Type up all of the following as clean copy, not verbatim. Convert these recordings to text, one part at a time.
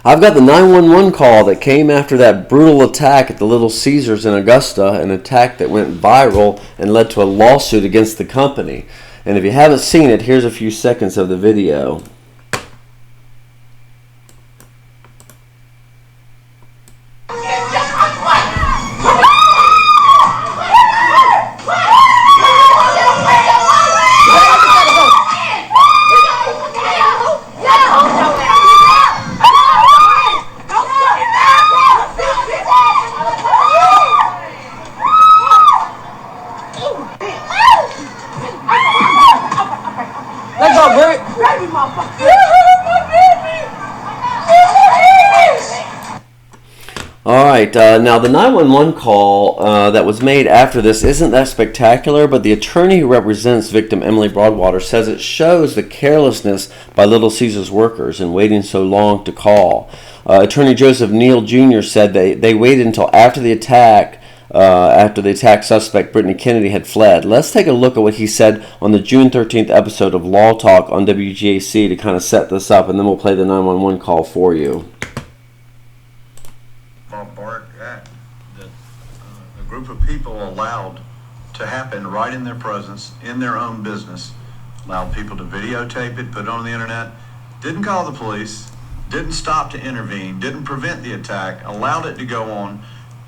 I've got the 911 call that came after that brutal attack at the Little Caesars in Augusta, an attack that went viral and led to a lawsuit against the company. And if you haven't seen it, here's a few seconds of the video. Alright, now the 911 call that was made after this isn't that spectacular, but the attorney who represents victim Emily Broadwater says it shows the carelessness by Little Caesars workers in waiting so long to call. Attorney Joseph Neal Jr. said they waited until after the attack suspect Brittny Kennedy had fled. Let's take a look at what he said on the June 13th episode of Law Talk on WGAC to kind of set this up, and then we'll play the 911 call for you. Barbaric act that a group of people allowed to happen right in their presence, in their own business, allowed people to videotape it, put it on the internet, didn't call the police, didn't stop to intervene, didn't prevent the attack, allowed it to go on.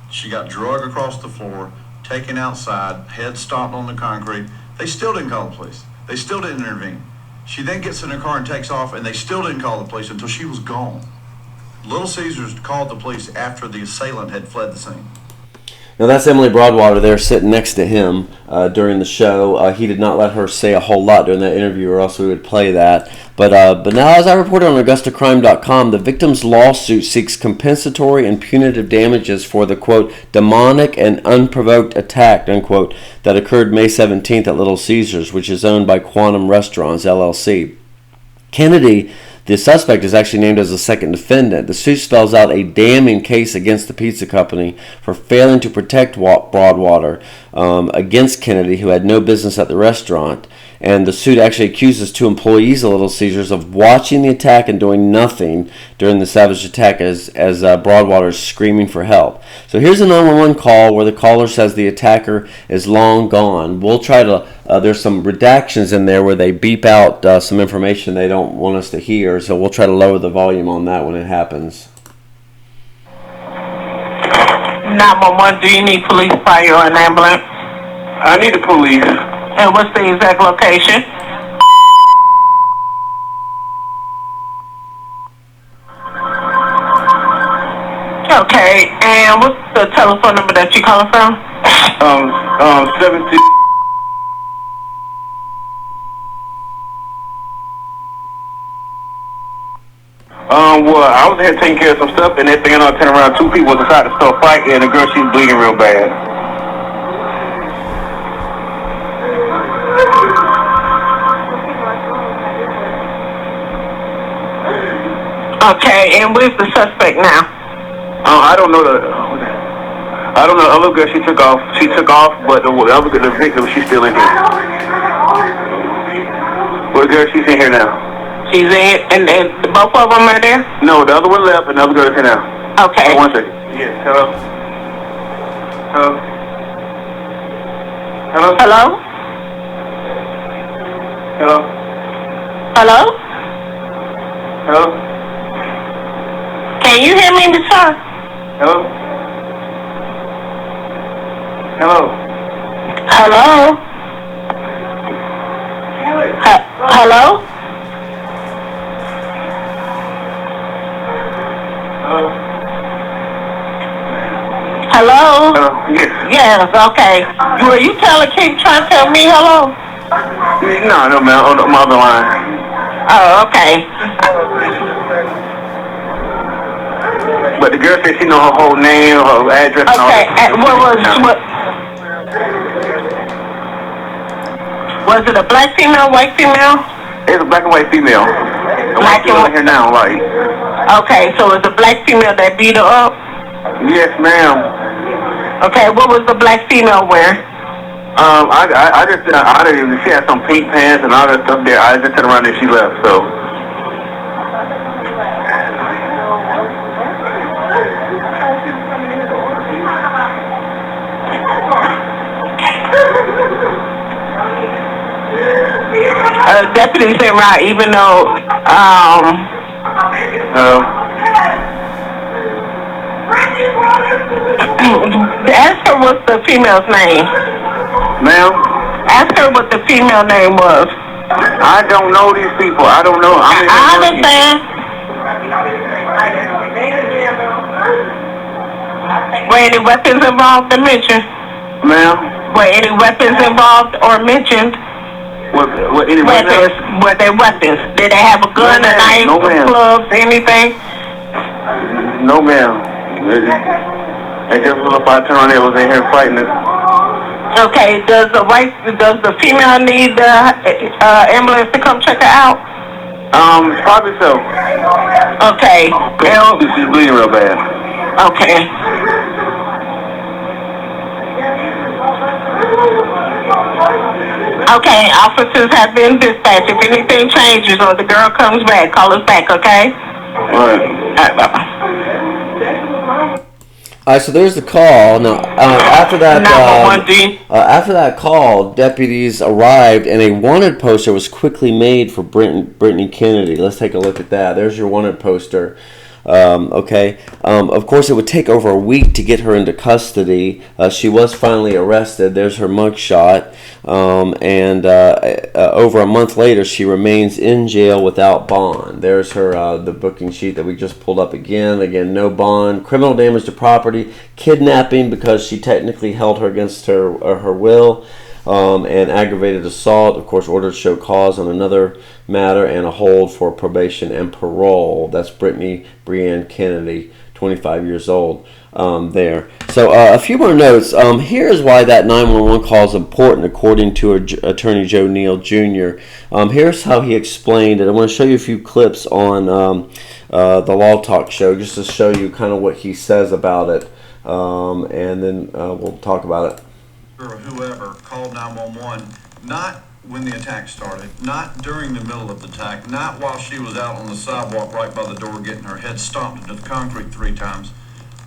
She got dragged across the floor, taken outside, head stomped on the concrete. They still didn't call the police. They still didn't intervene. She then gets in her car and takes off, and they still didn't call the police until she was gone. Little Caesars called the police after the assailant had fled the scene. Now that's Emily Broadwater there sitting next to him during the show. He did not let her say a whole lot during that interview, or else we would play that. But now, as I reported on AugustaCrime.com, the victim's lawsuit seeks compensatory and punitive damages for the, quote, demonic and unprovoked attack, unquote, that occurred May 17th at Little Caesars, which is owned by Quantum Restaurants, LLC. Kennedy, the suspect, is actually named as a second defendant. The suit spells out a damning case against the pizza company for failing to protect Broadwater against Kennedy, who had no business at the restaurant. And the suit actually accuses two employees of Little Caesars of watching the attack and doing nothing during the savage attack as Broadwater is screaming for help. So here's a 911 call where the caller says the attacker is long gone. We'll try to, there's some redactions in there where they beep out some information they don't want us to hear, so we'll try to lower the volume on that when it happens. 911, do you need police, fire, or an ambulance? I need the police. And what's the exact location? Okay, and what's the telephone number that you're calling from? 17. Well, I was here taking care of some stuff, and next thing I know, I turned around, two people decided to start fighting, and the girl, she's bleeding real bad. Okay, and where's the suspect now? I don't know the other girl. She took off. But the other girl, the victim, she's still in here. Well, the girl, she's in here now. She's in, and both of them are there? No, the other one left, and the other girl is here now. Okay. Oh, 1 second. Yes. Hello. Hello. Hello. Hello? Hello. Hello? Hello. Can you hear me, sir? Hello. Hello. Hello? Hello? Hello? Yes. Yes, okay. Were you trying to tell me hello? No, man. On the other line. Oh, okay. But the girl said she know her whole name, her address, and all Okay, that. Was it a black female, white female? It's a black and white female. The white female in here now, right? Okay, so it's a black female that beat her up? Yes, ma'am. Okay, what was the black female wearing? I didn't even, she had some pink pants and all that stuff there. I just turned around and she left, so. deputies in route, even though, ask her what the female's name. Ma'am? Ask her what the female name was. I don't know these people. I don't know. I understand. Were any weapons involved or mentioned? Ma'am? Were any weapons involved or mentioned? What any Weapons? Were there weapons? Did they have a gun, a knife, clubs, anything? No, ma'am. They just little fight turn on there was in here fighting it. Okay, does the female need the ambulance to come check her out? Probably so. Okay. She's bleeding real bad. Okay. Okay, officers have been dispatched. If anything changes or the girl comes back, call us back, okay? All right. Bye-bye. All right, so there's the call. Now, after that call, deputies arrived, and a wanted poster was quickly made for Brittny Kennedy. Let's take a look at that. There's your wanted poster. Of course, it would take over a week to get her into custody. She was finally arrested. There's her mugshot. And over a month later, she remains in jail without bond. There's her the booking sheet that we just pulled up again. Again, no bond, criminal damage to property, kidnapping because she technically held her against her will, and aggravated assault. Of course, order to show cause on another matter, and a hold for probation and parole. That's Brittny Kennedy, 25 years old. There. So a few more notes. Here's why that 911 call is important, according to Attorney Joe Neal Jr. Here's how he explained it. I want to show you a few clips on the Law Talk show, just to show you kind of what he says about it, and then we'll talk about it. Or whoever called 911, not when the attack started, not during the middle of the attack, not while she was out on the sidewalk right by the door getting her head stomped into the concrete 3 times,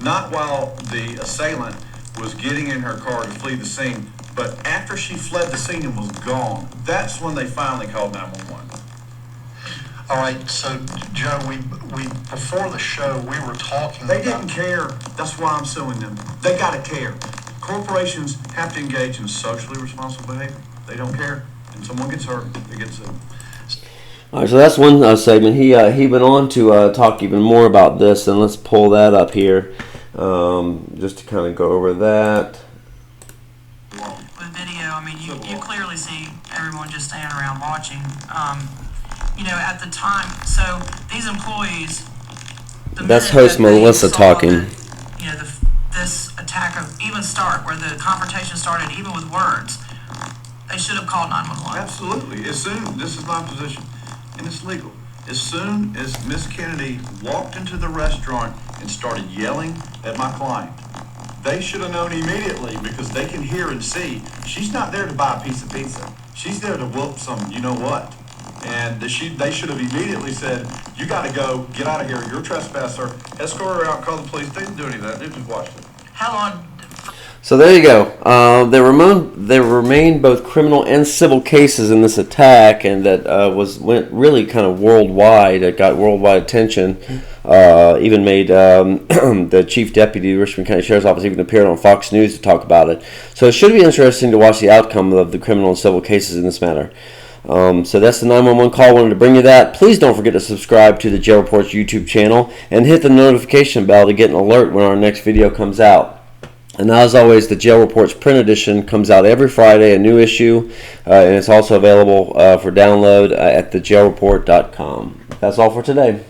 not while the assailant was getting in her car to flee the scene, but after she fled the scene and was gone. That's when they finally called 911. All right, so Joe, we before the show we were talking. They didn't care. That's why I'm suing them. They gotta care. Corporations have to engage in socially responsible behavior. They don't care. And someone gets hurt, they get sued. All right, so that's one segment. He went on to talk even more about this, and let's pull that up here, just to kind of go over that. With video, I mean, you clearly see everyone just standing around watching. At the time, so these employees. That's host Melissa talking. This attack even start where the confrontation started, even with words. They should have called 911. Absolutely. As soon, this is my position, and it's legal. As soon as Miss Kennedy walked into the restaurant and started yelling at my client, they should have known immediately, because they can hear and see. She's not there to buy a piece of pizza. She's there to whoop some you-know-what. And they should have immediately said, you got to go, get out of here, you're a trespasser, escort her out, call the police. They didn't do any of that. They just watched it. How long? So there you go. There remain both criminal and civil cases in this attack, and that went really kind of worldwide. It got worldwide attention. Even made the chief deputy of Richmond County Sheriff's Office even appeared on Fox News to talk about it. So it should be interesting to watch the outcome of the criminal and civil cases in this matter. So that's the 911 call. I wanted to bring you that. Please don't forget to subscribe to the Jail Reports YouTube channel and hit the notification bell to get an alert when our next video comes out. And as always, the Jail Reports print edition comes out every Friday, a new issue, and it's also available for download at thejailreport.com. That's all for today.